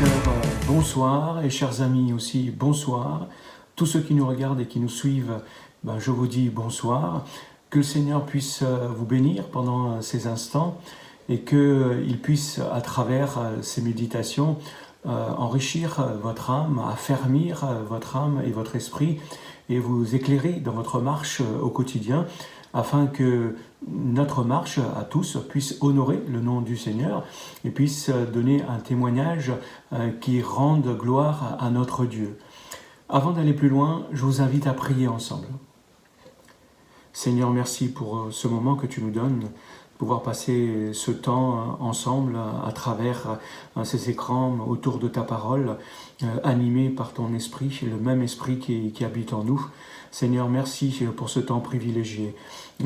sœurs, bonsoir, et chers amis aussi, bonsoir. Tous ceux qui nous regardent et qui nous suivent, je vous dis bonsoir. Que le Seigneur puisse vous bénir pendant ces instants et qu'il puisse, à travers ces méditations, enrichir votre âme, affermir votre âme et votre esprit et vous éclairer dans votre marche au quotidien, afin que notre marche à tous puisse honorer le nom du Seigneur et puisse donner un témoignage qui rende gloire à notre Dieu. Avant d'aller plus loin, je vous invite à prier ensemble. Seigneur, merci pour ce moment que tu nous donnes, pouvoir passer ce temps ensemble à travers ces écrans autour de ta parole, animés par ton esprit, le même esprit qui habite en nous. Seigneur, merci pour ce temps privilégié.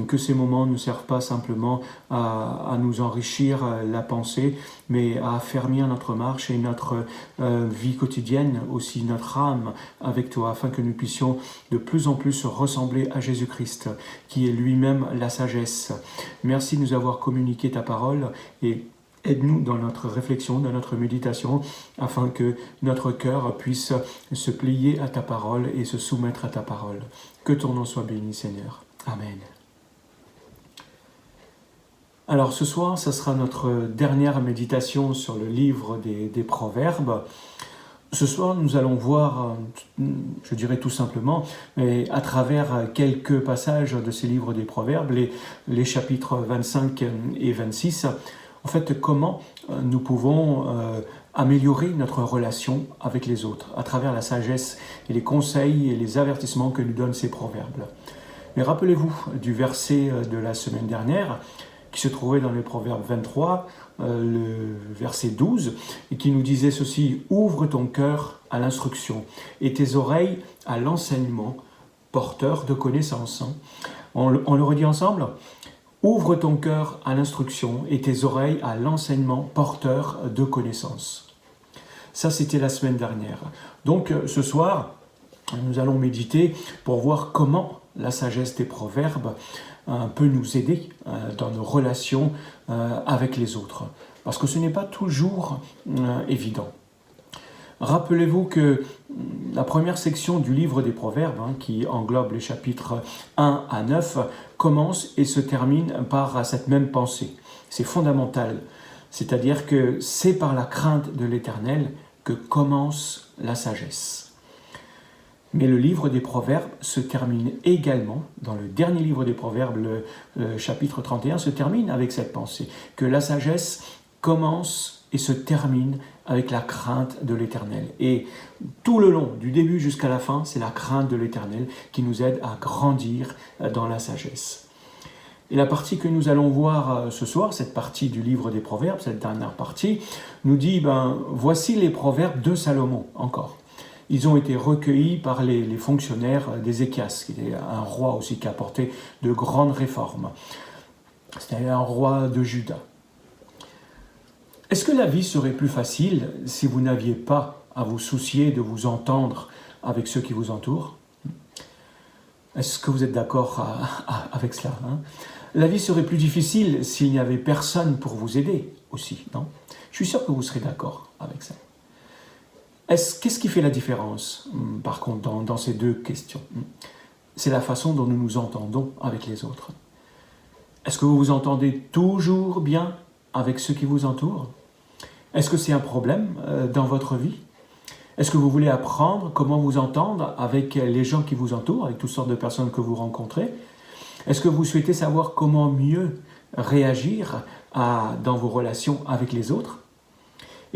Que ces moments ne servent pas simplement à nous enrichir la pensée, mais à affermir notre marche et notre vie quotidienne, aussi notre âme avec toi, afin que nous puissions de plus en plus ressembler à Jésus-Christ, qui est lui-même la sagesse. Merci de nous avoir communiqué ta parole et aide-nous dans notre réflexion, dans notre méditation, afin que notre cœur puisse se plier à ta parole et se soumettre à ta parole. Que ton nom soit béni, Seigneur. Amen. Alors ce soir, ce sera notre dernière méditation sur le livre des Proverbes. Ce soir, nous allons voir, je dirais tout simplement, mais à travers quelques passages de ces livres des Proverbes, les chapitres 25 et 26, en fait, comment nous pouvons améliorer notre relation avec les autres à travers la sagesse et les conseils et les avertissements que nous donnent ces proverbes. Mais rappelez-vous du verset de la semaine dernière qui se trouvait dans le proverbe 23, le verset 12, et qui nous disait ceci: « Ouvre ton cœur à l'instruction et tes oreilles à l'enseignement, porteur de connaissances. » On le redit ensemble ? Ouvre ton cœur à l'instruction et tes oreilles à l'enseignement porteur de connaissances. Ça, c'était la semaine dernière. Donc, ce soir, nous allons méditer pour voir comment la sagesse des proverbes peut nous aider dans nos relations avec les autres. Parce que ce n'est pas toujours évident. Rappelez-vous que la première section du livre des Proverbes, qui englobe les chapitres 1 à 9, commence et se termine par cette même pensée. C'est fondamental. C'est-à-dire que c'est par la crainte de l'Éternel que commence la sagesse. Mais le livre des Proverbes se termine également, dans le dernier livre des Proverbes, le chapitre 31, se termine avec cette pensée, que la sagesse commence et se termine avec la crainte de l'Éternel. Et tout le long, du début jusqu'à la fin, c'est la crainte de l'Éternel qui nous aide à grandir dans la sagesse. Et la partie que nous allons voir ce soir, cette partie du livre des Proverbes, cette dernière partie, nous dit, voici les Proverbes de Salomon, encore. Ils ont été recueillis par les fonctionnaires d'Ézéchias, qui était un roi aussi qui a apporté de grandes réformes. C'était un roi de Juda. Est-ce que la vie serait plus facile si vous n'aviez pas à vous soucier de vous entendre avec ceux qui vous entourent ? Est-ce que vous êtes d'accord avec cela ? La vie serait plus difficile s'il n'y avait personne pour vous aider aussi, non ? Je suis sûr que vous serez d'accord avec ça. Qu'est-ce qui fait la différence, par contre, dans ces deux questions ? C'est la façon dont nous nous entendons avec les autres. Est-ce que vous vous entendez toujours bien avec ceux qui vous entourent ? Est-ce que c'est un problème dans votre vie ? Est-ce que vous voulez apprendre comment vous entendre avec les gens qui vous entourent, avec toutes sortes de personnes que vous rencontrez ? Est-ce que vous souhaitez savoir comment mieux réagir dans vos relations avec les autres ?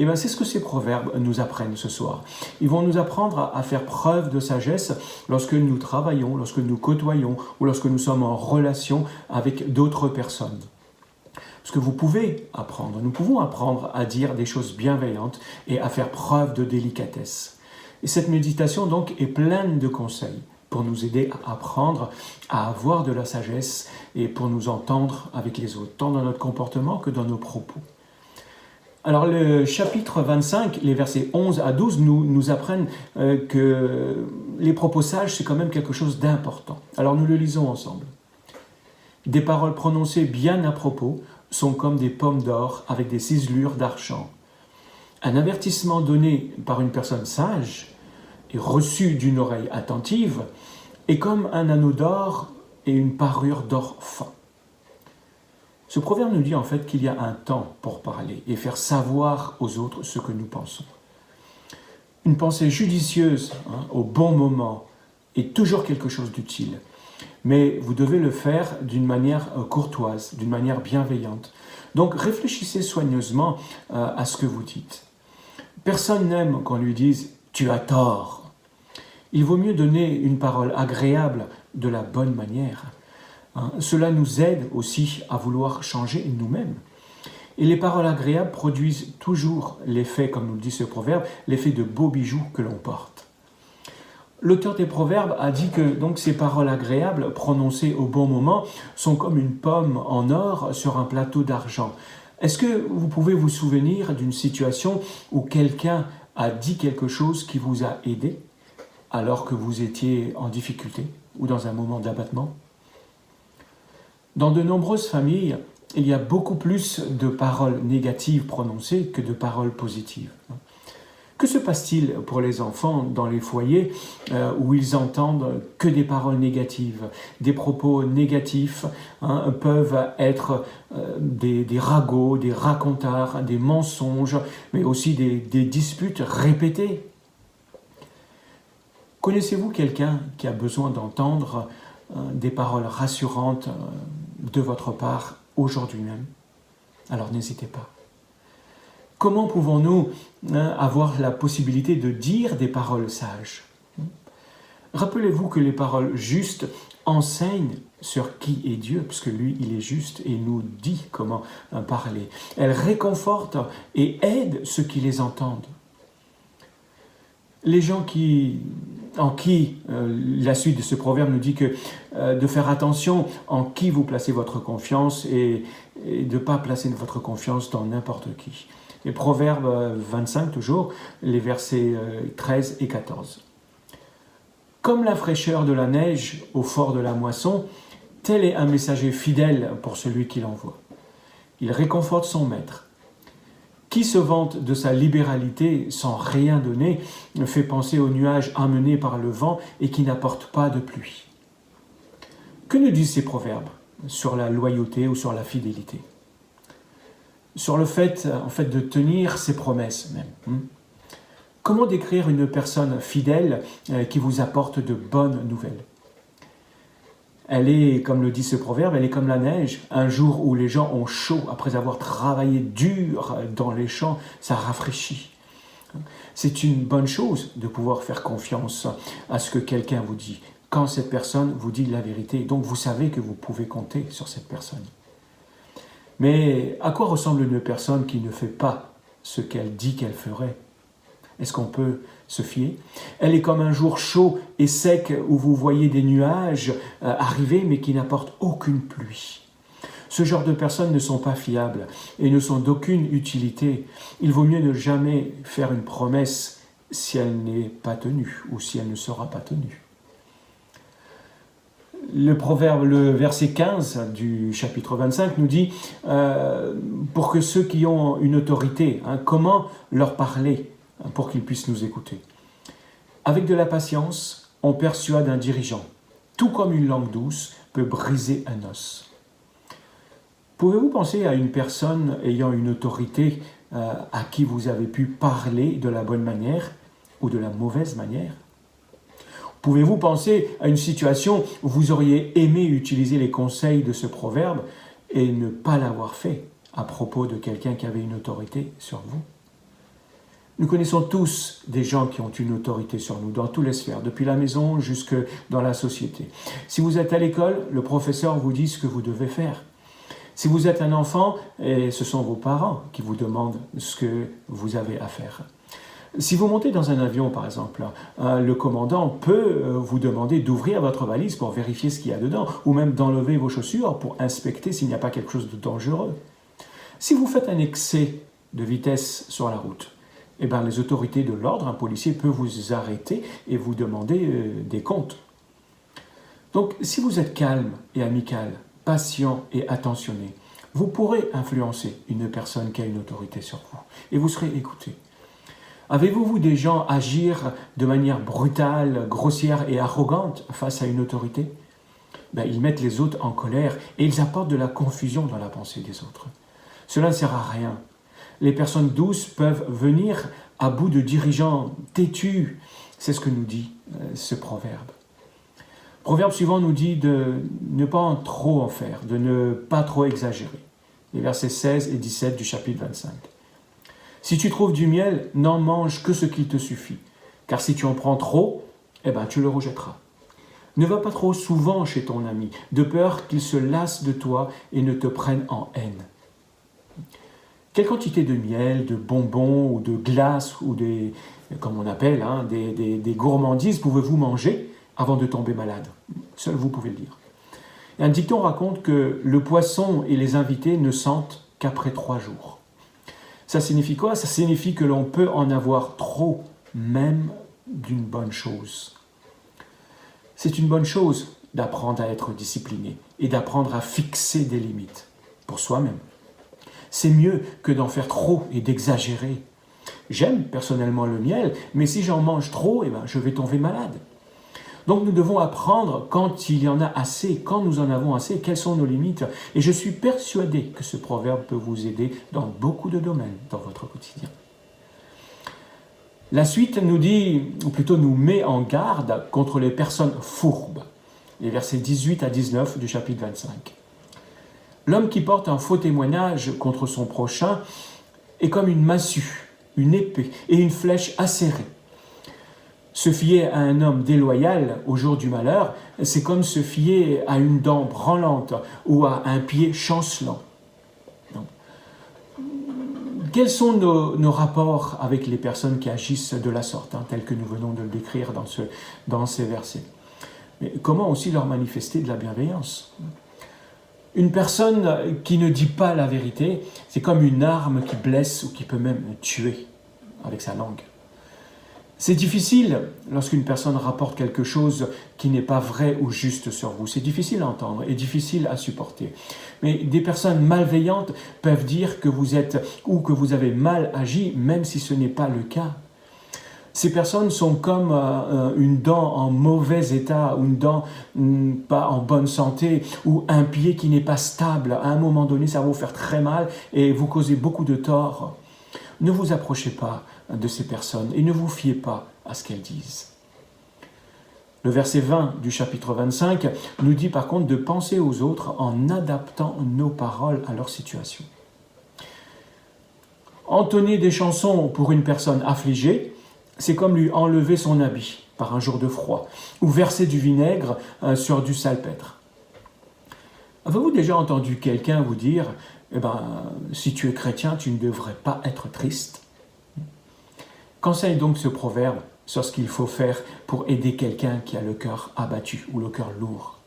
Et bien, c'est ce que ces proverbes nous apprennent ce soir. Ils vont nous apprendre à faire preuve de sagesse lorsque nous travaillons, lorsque nous côtoyons ou lorsque nous sommes en relation avec d'autres personnes. Parce que nous pouvons apprendre à dire des choses bienveillantes et à faire preuve de délicatesse. Et cette méditation donc est pleine de conseils pour nous aider à apprendre à avoir de la sagesse et pour nous entendre avec les autres, tant dans notre comportement que dans nos propos. Alors le chapitre 25, les versets 11 à 12 nous apprennent que les propos sages, c'est quand même quelque chose d'important. Alors nous le lisons ensemble. Des paroles prononcées bien à propos sont comme des pommes d'or avec des ciselures d'argent. Un avertissement donné par une personne sage et reçu d'une oreille attentive est comme un anneau d'or et une parure d'or fin. Ce proverbe nous dit en fait qu'il y a un temps pour parler et faire savoir aux autres ce que nous pensons. Une pensée judicieuse au bon moment est toujours quelque chose d'utile, mais vous devez le faire d'une manière courtoise, d'une manière bienveillante. Donc réfléchissez soigneusement à ce que vous dites. Personne n'aime qu'on lui dise « tu as tort ». Il vaut mieux donner une parole agréable de la bonne manière. Cela nous aide aussi à vouloir changer nous-mêmes. Et les paroles agréables produisent toujours l'effet, comme nous le dit ce proverbe, l'effet de beaux bijoux que l'on porte. L'auteur des proverbes a dit que donc, ces paroles agréables, prononcées au bon moment, sont comme une pomme en or sur un plateau d'argent. Est-ce que vous pouvez vous souvenir d'une situation où quelqu'un a dit quelque chose qui vous a aidé alors que vous étiez en difficulté ou dans un moment d'abattement ? Dans de nombreuses familles, il y a beaucoup plus de paroles négatives prononcées que de paroles positives. Que se passe-t-il pour les enfants dans les foyers où ils entendent que des paroles négatives? Des propos négatifs peuvent être des ragots, des racontards, des mensonges, mais aussi des disputes répétées. Connaissez-vous quelqu'un qui a besoin d'entendre des paroles rassurantes de votre part aujourd'hui même? Alors n'hésitez pas. Comment pouvons-nous avoir la possibilité de dire des paroles sages? Rappelez-vous que les paroles justes enseignent sur qui est Dieu, puisque lui, il est juste et nous dit comment parler. Elles réconfortent et aident ceux qui les entendent. Les gens en qui la suite de ce proverbe nous dit que de faire attention en qui vous placez votre confiance et de ne pas placer votre confiance dans n'importe qui. Et Proverbe 25 toujours, les versets 13 et 14. Comme la fraîcheur de la neige au fort de la moisson, tel est un messager fidèle pour celui qui l'envoie. Il réconforte son maître. Qui se vante de sa libéralité sans rien donner fait penser aux nuages amenés par le vent et qui n'apportent pas de pluie. Que nous disent ces proverbes sur la loyauté ou sur la fidélité? Sur le fait, de tenir ses promesses même. Comment décrire une personne fidèle qui vous apporte de bonnes nouvelles? Elle est, comme le dit ce proverbe, elle est comme la neige. Un jour où les gens ont chaud, après avoir travaillé dur dans les champs, ça rafraîchit. C'est une bonne chose de pouvoir faire confiance à ce que quelqu'un vous dit, quand cette personne vous dit la vérité. Donc vous savez que vous pouvez compter sur cette personne. Mais à quoi ressemble une personne qui ne fait pas ce qu'elle dit qu'elle ferait? Est-ce qu'on peut se fier? Elle est comme un jour chaud et sec où vous voyez des nuages arriver mais qui n'apportent aucune pluie. Ce genre de personnes ne sont pas fiables et ne sont d'aucune utilité. Il vaut mieux ne jamais faire une promesse si elle n'est pas tenue ou si elle ne sera pas tenue. Le verset 15 du chapitre 25 nous dit pour que ceux qui ont une autorité, comment leur parler pour qu'ils puissent nous écouter. Avec de la patience, on persuade un dirigeant. Tout comme une langue douce peut briser un os. Pouvez-vous penser à une personne ayant une autorité à qui vous avez pu parler de la bonne manière ou de la mauvaise manière? Pouvez-vous penser à une situation où vous auriez aimé utiliser les conseils de ce proverbe et ne pas l'avoir fait à propos de quelqu'un qui avait une autorité sur vous? Nous connaissons tous des gens qui ont une autorité sur nous, dans toutes les sphères, depuis la maison jusque dans la société. Si vous êtes à l'école, le professeur vous dit ce que vous devez faire. Si vous êtes un enfant, et ce sont vos parents qui vous demandent ce que vous avez à faire. Si vous montez dans un avion, par exemple, le commandant peut vous demander d'ouvrir votre valise pour vérifier ce qu'il y a dedans, ou même d'enlever vos chaussures pour inspecter s'il n'y a pas quelque chose de dangereux. Si vous faites un excès de vitesse sur la route, les autorités de l'ordre, un policier peut vous arrêter et vous demander des comptes. Donc, si vous êtes calme et amical, patient et attentionné, vous pourrez influencer une personne qui a une autorité sur vous et vous serez écouté. Avez-vous vu des gens agir de manière brutale, grossière et arrogante face à une autorité? Ils mettent les autres en colère et ils apportent de la confusion dans la pensée des autres. Cela ne sert à rien. Les personnes douces peuvent venir à bout de dirigeants têtus. C'est ce que nous dit ce proverbe. Le proverbe suivant nous dit de ne pas trop en faire, de ne pas trop exagérer. Les versets 16 et 17 du chapitre 25. Si tu trouves du miel, n'en mange que ce qu'il te suffit, car si tu en prends trop, tu le rejetteras. Ne va pas trop souvent chez ton ami, de peur qu'il se lasse de toi et ne te prenne en haine. Quelle quantité de miel, de bonbons ou de glace ou comme on appelle, des gourmandises pouvez-vous manger avant de tomber malade? Seul vous pouvez le dire. Et un dicton raconte que le poisson et les invités ne sentent qu'après 3 jours. Ça signifie quoi? Ça signifie que l'on peut en avoir trop, même d'une bonne chose. C'est une bonne chose d'apprendre à être discipliné et d'apprendre à fixer des limites pour soi-même. C'est mieux que d'en faire trop et d'exagérer. J'aime personnellement le miel, mais si j'en mange trop, je vais tomber malade. Donc nous devons apprendre quand il y en a assez, quand nous en avons assez, quelles sont nos limites. Et je suis persuadé que ce proverbe peut vous aider dans beaucoup de domaines dans votre quotidien. La suite nous dit, ou plutôt nous met en garde contre les personnes fourbes. Les versets 18 à 19 du chapitre 25. L'homme qui porte un faux témoignage contre son prochain est comme une massue, une épée et une flèche acérée. Se fier à un homme déloyal au jour du malheur, c'est comme se fier à une dent branlante ou à un pied chancelant. Donc, quels sont nos rapports avec les personnes qui agissent de la sorte, tels que nous venons de le décrire dans ces versets? Mais comment aussi leur manifester de la bienveillance? Une personne qui ne dit pas la vérité, c'est comme une arme qui blesse ou qui peut même tuer avec sa langue. C'est difficile lorsqu'une personne rapporte quelque chose qui n'est pas vrai ou juste sur vous. C'est difficile à entendre et difficile à supporter. Mais des personnes malveillantes peuvent dire que vous êtes ou que vous avez mal agi, même si ce n'est pas le cas. Ces personnes sont comme une dent en mauvais état, ou une dent pas en bonne santé, ou un pied qui n'est pas stable. À un moment donné, ça va vous faire très mal et vous causer beaucoup de tort. Ne vous approchez pas de ces personnes et ne vous fiez pas à ce qu'elles disent. Le verset 20 du chapitre 25 nous dit par contre de penser aux autres en adaptant nos paroles à leur situation. Entonner des chansons pour une personne affligée, c'est comme lui enlever son habit par un jour de froid, ou verser du vinaigre sur du salpêtre. Avez-vous déjà entendu quelqu'un vous dire si tu es chrétien, tu ne devrais pas être triste? Qu'enseigne donc ce proverbe sur ce qu'il faut faire pour aider quelqu'un qui a le cœur abattu ou le cœur lourd?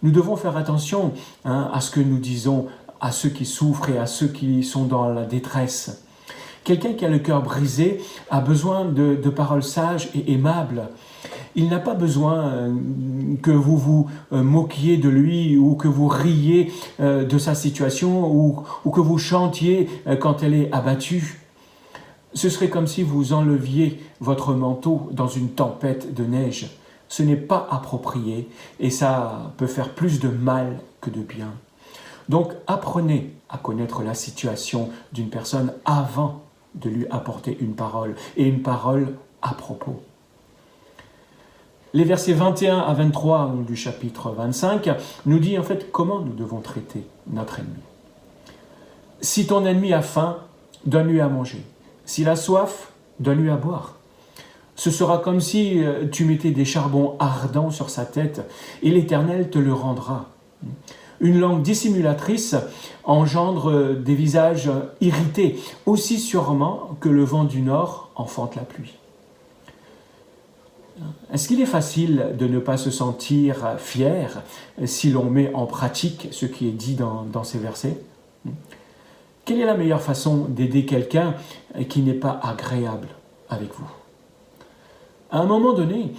Nous devons faire attention à ce que nous disons à ceux qui souffrent et à ceux qui sont dans la détresse. Quelqu'un qui a le cœur brisé a besoin de paroles sages et aimables. Il n'a pas besoin que vous vous moquiez de lui ou que vous riez de sa situation ou que vous chantiez quand elle est abattue. Ce serait comme si vous enleviez votre manteau dans une tempête de neige. Ce n'est pas approprié et ça peut faire plus de mal que de bien. Donc apprenez à connaître la situation d'une personne avant de lui apporter une parole, et une parole à propos. Les versets 21 à 23 du chapitre 25 nous disent en fait comment nous devons traiter notre ennemi. Si ton ennemi a faim, donne-lui à manger. S'il a soif, donne-lui à boire. Ce sera comme si tu mettais des charbons ardents sur sa tête, et l'Éternel te le rendra. Une langue dissimulatrice engendre des visages irrités, aussi sûrement que le vent du nord enfante la pluie. Est-ce qu'il est facile de ne pas se sentir fier si l'on met en pratique ce qui est dit dans ces versets? Quelle est la meilleure façon d'aider quelqu'un qui n'est pas agréable avec vous? À un moment donné,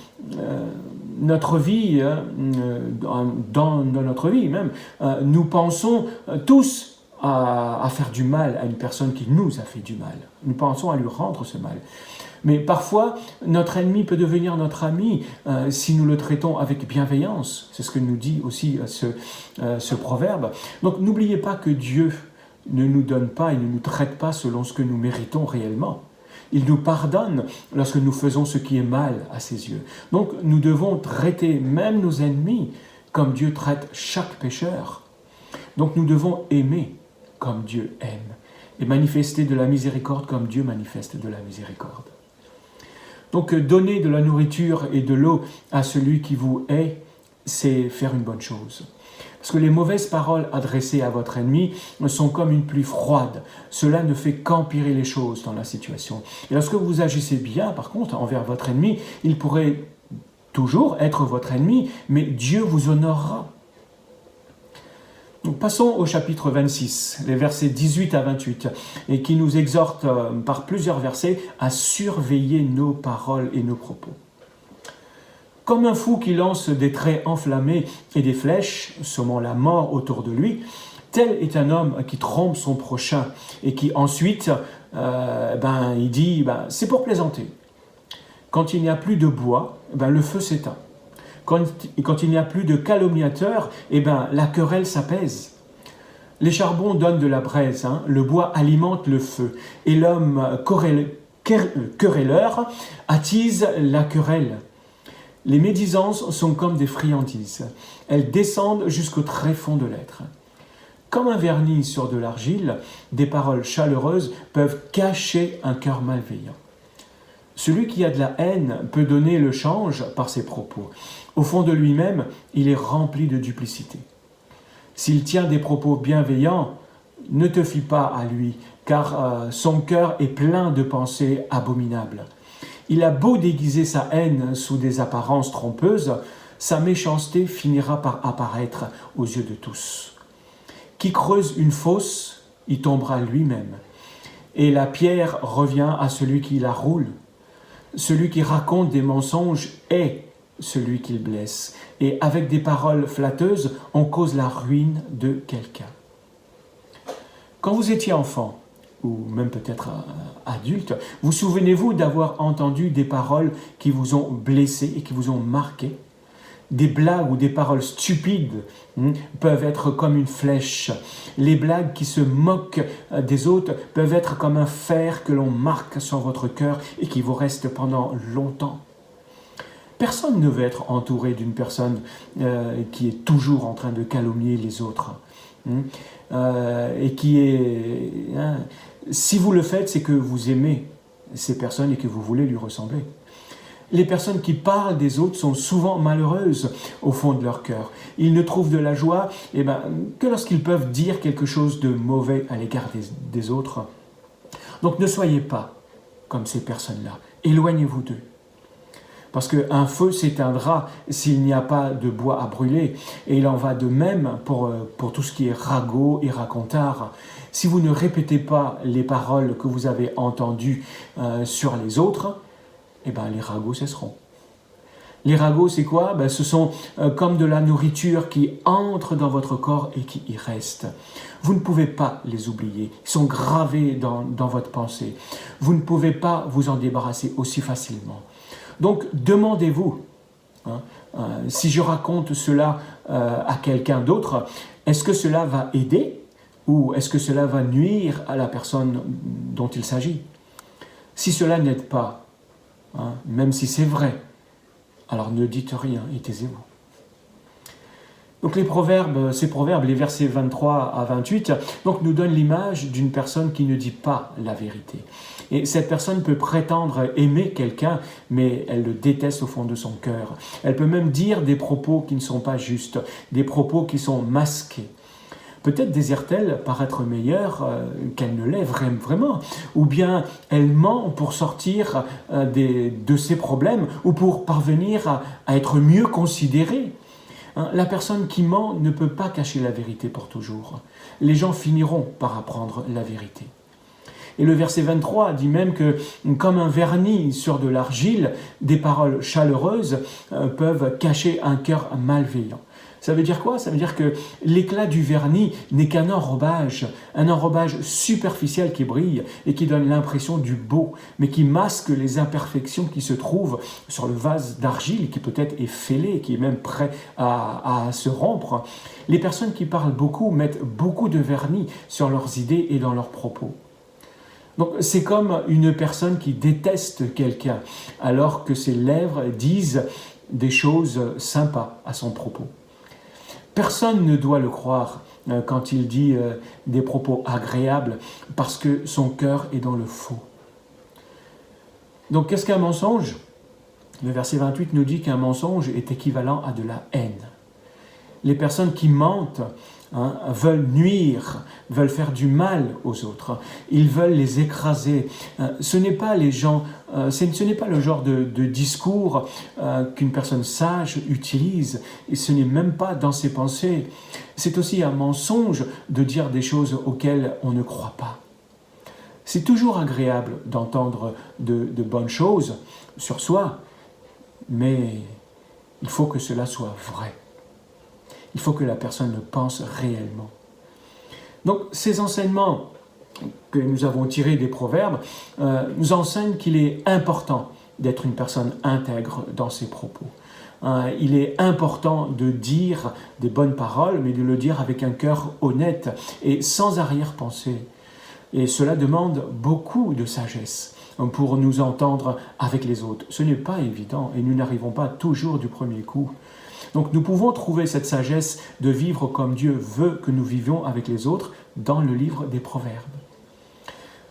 notre vie, dans notre vie même, nous pensons tous à faire du mal à une personne qui nous a fait du mal. Nous pensons à lui rendre ce mal. Mais parfois, notre ennemi peut devenir notre ami si nous le traitons avec bienveillance. C'est ce que nous dit aussi ce proverbe. Donc n'oubliez pas que Dieu ne nous donne pas et ne nous traite pas selon ce que nous méritons réellement. Il nous pardonne lorsque nous faisons ce qui est mal à ses yeux. Donc nous devons traiter même nos ennemis comme Dieu traite chaque pécheur. Donc nous devons aimer comme Dieu aime et manifester de la miséricorde comme Dieu manifeste de la miséricorde. Donc donner de la nourriture et de l'eau à celui qui vous hait, c'est faire une bonne chose. Parce que les mauvaises paroles adressées à votre ennemi sont comme une pluie froide. Cela ne fait qu'empirer les choses dans la situation. Et lorsque vous agissez bien, par contre, envers votre ennemi, il pourrait toujours être votre ennemi, mais Dieu vous honorera. Donc passons au chapitre 26, les versets 18 à 28, et qui nous exhorte par plusieurs versets à surveiller nos paroles et nos propos. Comme un fou qui lance des traits enflammés et des flèches, sommant la mort autour de lui, tel est un homme qui trompe son prochain et qui ensuite, il dit, c'est pour plaisanter. Quand il n'y a plus de bois, le feu s'éteint. Quand il n'y a plus de calomniateurs, la querelle s'apaise. Les charbons donnent de la braise, le bois alimente le feu, et l'homme querelleur attise la querelle. Les médisances sont comme des friandises. Elles descendent jusqu'au tréfonds de l'être. Comme un vernis sur de l'argile, des paroles chaleureuses peuvent cacher un cœur malveillant. Celui qui a de la haine peut donner le change par ses propos. Au fond de lui-même, il est rempli de duplicité. S'il tient des propos bienveillants, ne te fie pas à lui, car son cœur est plein de pensées abominables. Il a beau déguiser sa haine sous des apparences trompeuses, sa méchanceté finira par apparaître aux yeux de tous. Qui creuse une fosse, y tombera lui-même, et la pierre revient à celui qui la roule. Celui qui raconte des mensonges est celui qu'il blesse, et avec des paroles flatteuses, on cause la ruine de quelqu'un. Quand vous étiez enfant, ou même peut-être adulte, vous souvenez-vous d'avoir entendu des paroles qui vous ont blessé et qui vous ont marqué? Des blagues ou des paroles stupides peuvent être comme une flèche. Les blagues qui se moquent des autres peuvent être comme un fer que l'on marque sur votre cœur et qui vous reste pendant longtemps. Personne ne veut être entouré d'une personne qui est toujours en train de calomnier les autres. Et qui est... si vous le faites, c'est que vous aimez ces personnes et que vous voulez lui ressembler. Les personnes qui parlent des autres sont souvent malheureuses au fond de leur cœur. Ils ne trouvent de la joie que lorsqu'ils peuvent dire quelque chose de mauvais à l'égard des autres. Donc ne soyez pas comme ces personnes-là. Éloignez-vous d'eux. Parce qu'un feu s'éteindra s'il n'y a pas de bois à brûler. Et il en va de même pour tout ce qui est ragot et racontard. Si vous ne répétez pas les paroles que vous avez entendues sur les autres, les ragots cesseront. Les ragots, c'est quoi? Ce sont comme de la nourriture qui entre dans votre corps et qui y reste. Vous ne pouvez pas les oublier. Ils sont gravés dans votre pensée. Vous ne pouvez pas vous en débarrasser aussi facilement. Donc, demandez-vous, si je raconte cela à quelqu'un d'autre, est-ce que cela va aider ou est-ce que cela va nuire à la personne dont il s'agit? Si cela n'aide pas, même si c'est vrai, alors ne dites rien et taisez-vous. Donc ces proverbes, les versets 23 à 28, nous donnent l'image d'une personne qui ne dit pas la vérité. Et cette personne peut prétendre aimer quelqu'un, mais elle le déteste au fond de son cœur. Elle peut même dire des propos qui ne sont pas justes, des propos qui sont masqués. Peut-être désire-t-elle paraître meilleure qu'elle ne l'est vraiment, ou bien elle ment pour sortir de ses problèmes, ou pour parvenir à être mieux considérée. La personne qui ment ne peut pas cacher la vérité pour toujours. Les gens finiront par apprendre la vérité. Et le verset 23 dit même que, comme un vernis sur de l'argile, des paroles chaleureuses peuvent cacher un cœur malveillant. Ça veut dire quoi? Ça veut dire que l'éclat du vernis n'est qu'un enrobage superficiel qui brille et qui donne l'impression du beau, mais qui masque les imperfections qui se trouvent sur le vase d'argile, qui peut-être est fêlé, qui est même prêt à se rompre. Les personnes qui parlent beaucoup mettent beaucoup de vernis sur leurs idées et dans leurs propos. Donc c'est comme une personne qui déteste quelqu'un, alors que ses lèvres disent des choses sympas à son propos. Personne ne doit le croire quand il dit des propos agréables, parce que son cœur est dans le faux. Donc qu'est-ce qu'un mensonge? Le verset 28 nous dit qu'un mensonge est équivalent à de la haine. Les personnes qui mentent veulent nuire, veulent faire du mal aux autres. Ils veulent les écraser. Ce n'est pas le genre de discours qu'une personne sage utilise, et ce n'est même pas dans ses pensées. C'est aussi un mensonge de dire des choses auxquelles on ne croit pas. C'est toujours agréable d'entendre de bonnes choses sur soi, mais il faut que cela soit vrai. Il faut que la personne le pense réellement. Donc, ces enseignements que nous avons tirés des proverbes nous enseignent qu'il est important d'être une personne intègre dans ses propos. Il est important de dire des bonnes paroles, mais de le dire avec un cœur honnête et sans arrière-pensée. Et cela demande beaucoup de sagesse pour nous entendre avec les autres. Ce n'est pas évident et nous n'arrivons pas toujours du premier coup. Donc nous pouvons trouver cette sagesse de vivre comme Dieu veut que nous vivions avec les autres dans le livre des Proverbes.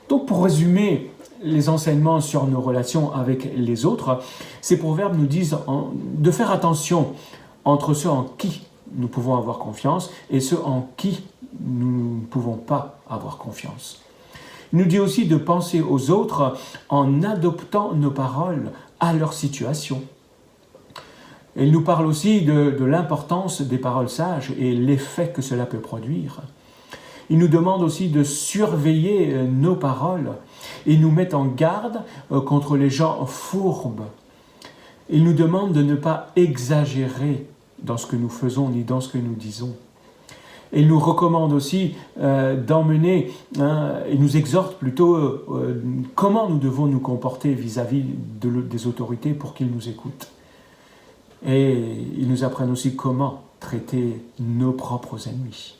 Donc pour résumer les enseignements sur nos relations avec les autres, ces proverbes nous disent de faire attention entre ceux en qui nous pouvons avoir confiance et ceux en qui nous ne pouvons pas avoir confiance. Il nous dit aussi de penser aux autres en adoptant nos paroles à leur situation. Il nous parle aussi de l'importance des paroles sages et l'effet que cela peut produire. Il nous demande aussi de surveiller nos paroles et nous met en garde contre les gens fourbes. Il nous demande de ne pas exagérer dans ce que nous faisons ni dans ce que nous disons. Il nous recommande aussi d'emmener, et nous exhorte plutôt comment nous devons nous comporter vis-à-vis des autorités pour qu'ils nous écoutent. Et ils nous apprennent aussi comment traiter nos propres ennemis.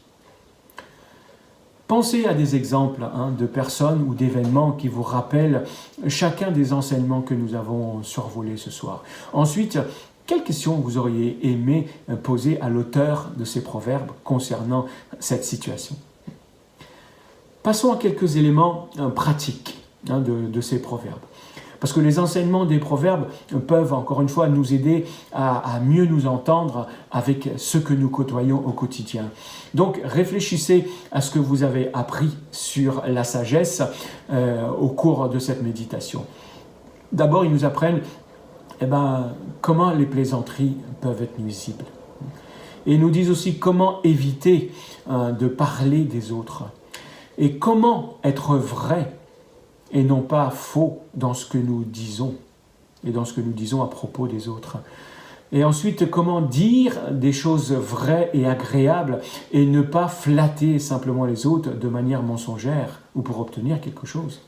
Pensez à des exemples de personnes ou d'événements qui vous rappellent chacun des enseignements que nous avons survolés ce soir. Ensuite, quelles questions vous auriez aimé poser à l'auteur de ces proverbes concernant cette situation? Passons à quelques éléments pratiques de ces proverbes. Parce que les enseignements des proverbes peuvent, encore une fois, nous aider à mieux nous entendre avec ce que nous côtoyons au quotidien. Donc, réfléchissez à ce que vous avez appris sur la sagesse au cours de cette méditation. D'abord, ils nous apprennent comment les plaisanteries peuvent être nuisibles. Et ils nous disent aussi comment éviter de parler des autres. Et comment être vrai et non pas faux dans ce que nous disons et dans ce que nous disons à propos des autres. Et ensuite, comment dire des choses vraies et agréables et ne pas flatter simplement les autres de manière mensongère ou pour obtenir quelque chose.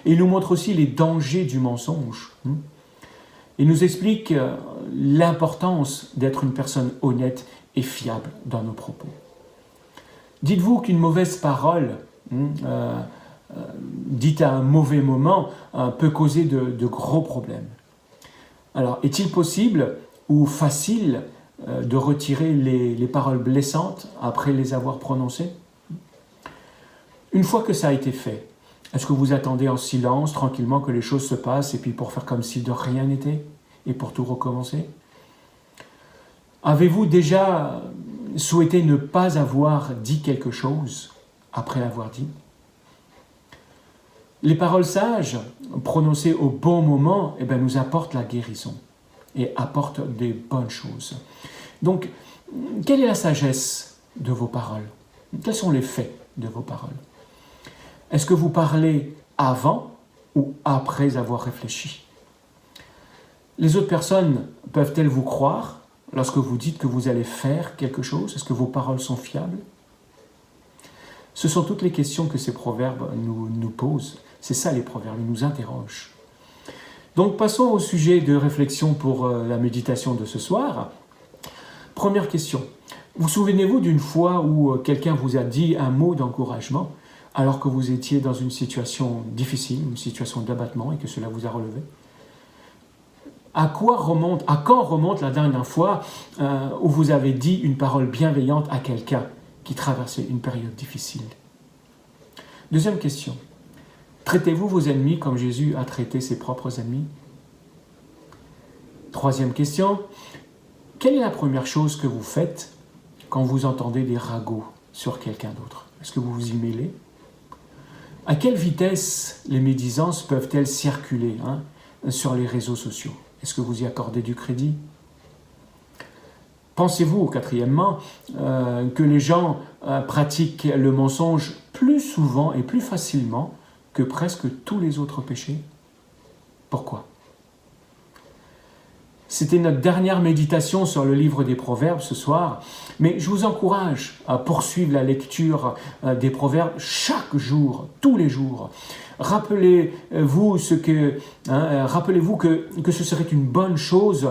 Et il nous montre aussi les dangers du mensonge. Il nous explique l'importance d'être une personne honnête et fiable dans nos propos. Dites-vous qu'une mauvaise parole dite à un mauvais moment peut causer de gros problèmes. Alors, est-il possible ou facile de retirer les paroles blessantes après les avoir prononcées? Une fois que ça a été fait, est-ce que vous attendez en silence, tranquillement, que les choses se passent et puis pour faire comme si de rien n'était et pour tout recommencer? Avez-vous déjà souhaité ne pas avoir dit quelque chose après l'avoir dit? Les paroles sages, prononcées au bon moment, nous apportent la guérison et apportent des bonnes choses. Donc, quelle est la sagesse de vos paroles? Quels sont les faits de vos paroles? Est-ce que vous parlez avant ou après avoir réfléchi? Les autres personnes peuvent-elles vous croire lorsque vous dites que vous allez faire quelque chose? Est-ce que vos paroles sont fiables? Ce sont toutes les questions que ces proverbes nous posent. C'est ça les proverbes, ils nous interrogent. Donc passons au sujet de réflexion pour la méditation de ce soir. Première question. Vous souvenez-vous d'une fois où quelqu'un vous a dit un mot d'encouragement alors que vous étiez dans une situation difficile, une situation d'abattement et que cela vous a relevé? À quand remonte la dernière fois où vous avez dit une parole bienveillante à quelqu'un qui traversait une période difficile? Deuxième question. Traitez-vous vos ennemis comme Jésus a traité ses propres ennemis? Troisième question. Quelle est la première chose que vous faites quand vous entendez des ragots sur quelqu'un d'autre? Est-ce que vous vous y mêlez? À quelle vitesse les médisances peuvent-elles circuler sur les réseaux sociaux? Est-ce que vous y accordez du crédit? Pensez-vous, quatrièmement, que les gens pratiquent le mensonge plus souvent et plus facilement que presque tous les autres péchés? Pourquoi? C'était notre dernière méditation sur le livre des Proverbes ce soir, mais je vous encourage à poursuivre la lecture des Proverbes chaque jour, tous les jours. Rappelez-vous que ce serait une bonne chose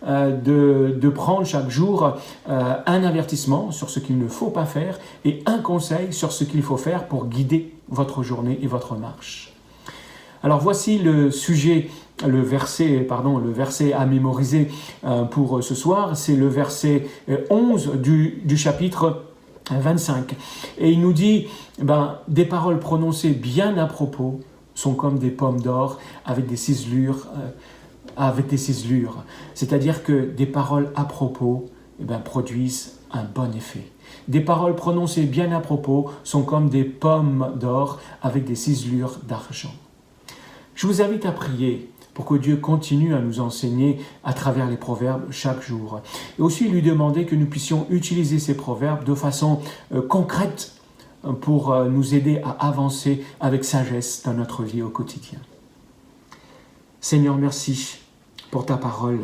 de prendre chaque jour un avertissement sur ce qu'il ne faut pas faire et un conseil sur ce qu'il faut faire pour guider votre journée et votre marche. Alors voici le verset à mémoriser pour ce soir. C'est le verset 11 du chapitre 25. Et il nous dit, des paroles prononcées bien à propos sont comme des pommes d'or avec des ciselures. C'est-à-dire que des paroles à propos produisent un bon effet. Des paroles prononcées bien à propos sont comme des pommes d'or avec des ciselures d'argent. Je vous invite à prier pour que Dieu continue à nous enseigner à travers les proverbes chaque jour. Et aussi lui demander que nous puissions utiliser ces proverbes de façon concrète pour nous aider à avancer avec sagesse dans notre vie au quotidien. Seigneur, merci pour ta parole.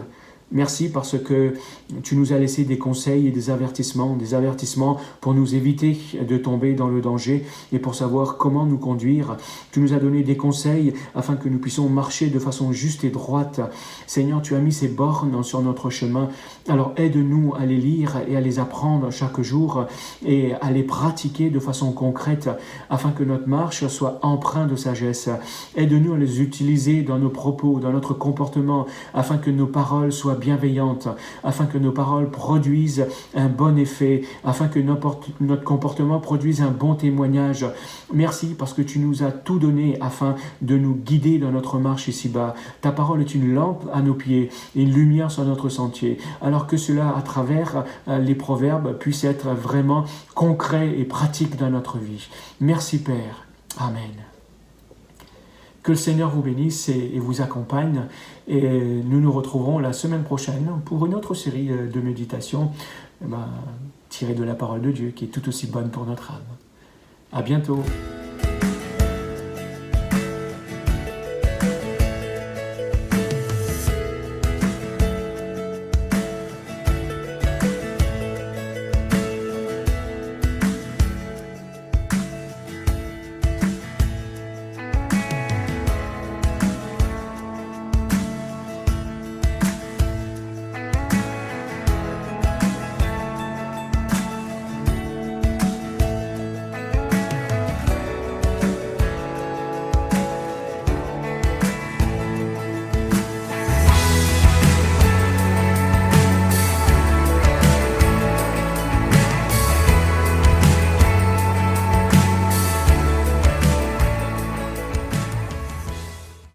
Merci parce que tu nous as laissé des conseils et des avertissements pour nous éviter de tomber dans le danger et pour savoir comment nous conduire. Tu nous as donné des conseils afin que nous puissions marcher de façon juste et droite. Seigneur, tu as mis ces bornes sur notre chemin. Alors aide-nous à les lire et à les apprendre chaque jour et à les pratiquer de façon concrète afin que notre marche soit empreinte de sagesse. Aide-nous à les utiliser dans nos propos, dans notre comportement, afin que nos paroles soient bienveillante, afin que nos paroles produisent un bon effet, afin que notre comportement produise un bon témoignage. Merci parce que tu nous as tout donné afin de nous guider dans notre marche ici-bas. Ta parole est une lampe à nos pieds et une lumière sur notre sentier. Alors que cela, à travers les proverbes, puisse être vraiment concret et pratique dans notre vie. Merci Père. Amen. Que le Seigneur vous bénisse et vous accompagne. Et nous nous retrouverons la semaine prochaine pour une autre série de méditations tirées de la parole de Dieu qui est tout aussi bonne pour notre âme. À bientôt.